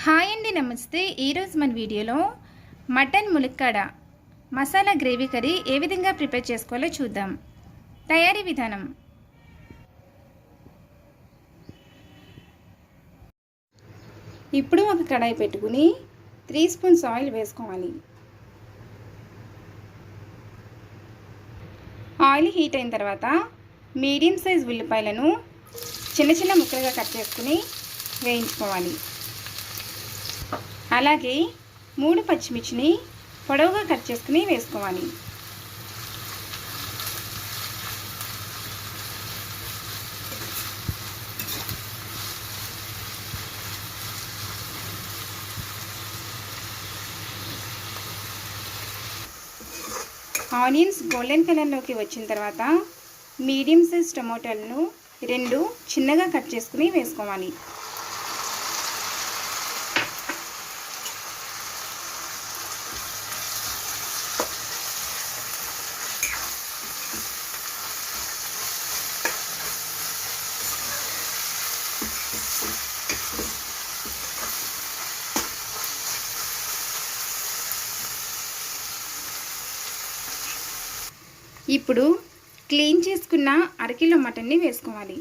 Hi అండి, నమస్తే. ఈరోజు మన వీడియోలో మటన్ ములక్కాడ మసాలా గ్రేవీ కర్రీ ఏ విధంగా ప్రిపేర్ చేసుకోవాలో చూద్దాం. తయారీ విధానం: ఇప్పుడు ఒక కడాయి పెట్టుకుని 3 స్పూన్స్ ఆయిల్ వేసుకోవాలి. ఆయిల్ హీట్ అయిన తర్వాత మీడియం సైజ్ ఉల్లిపాయలను చిన్న చిన్న ముక్కలుగా కట్ చేసుకుని వేయించుకోవాలి. అలాగే 3 పచ్చిమిర్చిని పొడవుగా కట్ చేసుకుని వేసుకోవాలి. ఆనియన్స్ గోల్డెన్ కలర్లోకి వచ్చిన తర్వాత మీడియం సైజ్ టమోటాలను 2 చిన్నగా కట్ చేసుకుని వేసుకోవాలి. ఇప్పుడు క్లీన్ చేసుకున్న అరకిలో మటన్ని వేసుకోవాలి.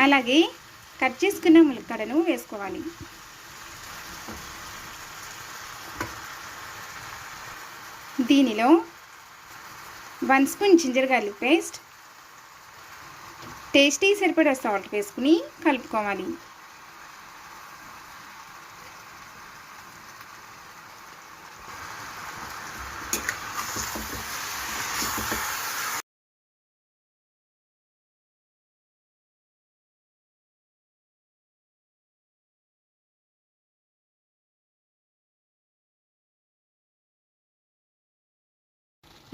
అలాగే కట్ చేసుకున్న ములక్కాడను వేసుకోవాలి. దీనిలో 1 spoon ginger garlic paste, tasty సరిపడా సాల్ట్ వేసుకుని కలుపుకోవాలి.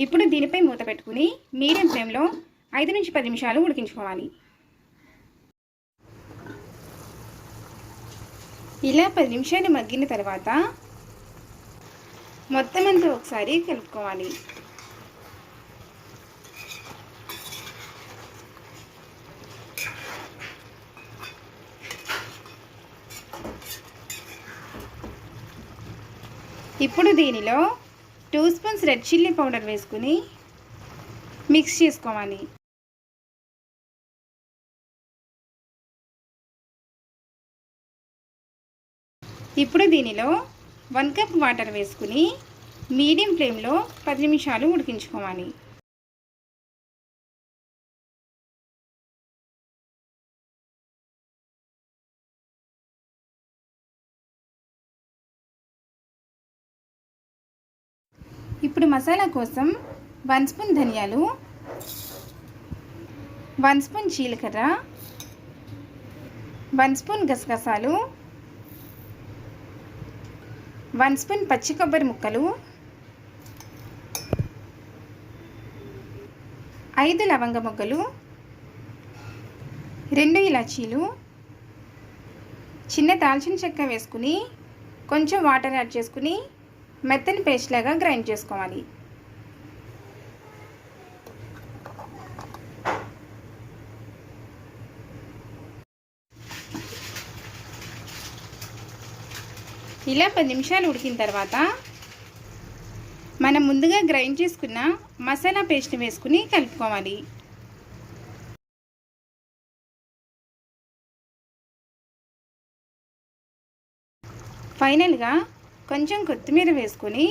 ఇప్పుడు దీనిపై మూత పెట్టుకుని మీడియం ఫ్లేమ్లో 5 నుంచి 10 నిమిషాలు ఉడికించుకోవాలి. ఇలా 10 నిమిషాలు మగ్గిన తర్వాత మొత్తం అంతా ఒకసారి కలుపుకోవాలి. ఇప్పుడు దీనిలో 2 స్పూన్స్ రెడ్ చిల్లీ పౌడర్ వేసుకుని మిక్స్ చేసుకోవాలి. ఇప్పుడు దీనిలో 1 కప్ వాటర్ వేసుకుని మీడియం ఫ్లేమ్లో 10 నిమిషాలు ఉడికించుకోవాలి. ఇప్పుడు మసాలా కోసం 1 స్పూన్ ధనియాలు, 1 స్పూన్ జీలకర్ర, 1 స్పూన్ గసగసాలు, 1 స్పూన్ పచ్చి కొబ్బరి ముక్కలు, 5 లవంగ మొగ్గలు, 2 ఇలాచీలు, చిన్న దాల్చిన చెక్క వేసుకుని కొంచెం వాటర్ యాడ్ చేసుకుని మెత్తని పేస్ట్ లాగా గ్రైండ్ చేసుకోవాలి. ఇలా 10 నిమిషాలు ఉడికిన తర్వాత మనం ముందుగా గ్రైండ్ చేసుకున్న మసాలా పేస్ట్ వేసుకుని కలుపుకోవాలి. ఫైనల్గా కొంచెం కొత్తిమీర వేసుకొని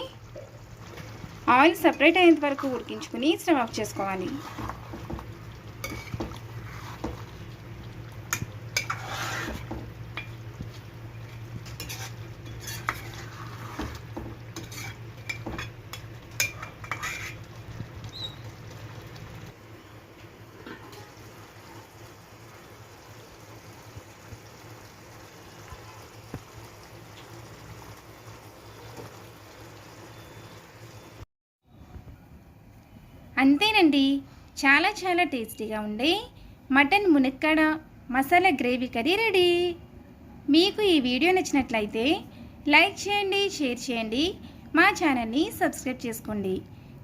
ఆయిల్ సపరేట్ అయ్యేంత వరకు ఉడికించుకుని స్టవ్ ఆఫ్ చేసుకోవాలి. అంతేనండి, చాలా టేస్టీగా ఉండే మటన్ మునక్కాడ మసాలా గ్రేవీ కర్రీ రెడీ. మీకు ఈ వీడియో నచ్చినట్లయితే లైక్ చేయండి, షేర్ చేయండి, మా ఛానల్ని సబ్స్క్రైబ్ చేసుకోండి.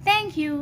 Thank you.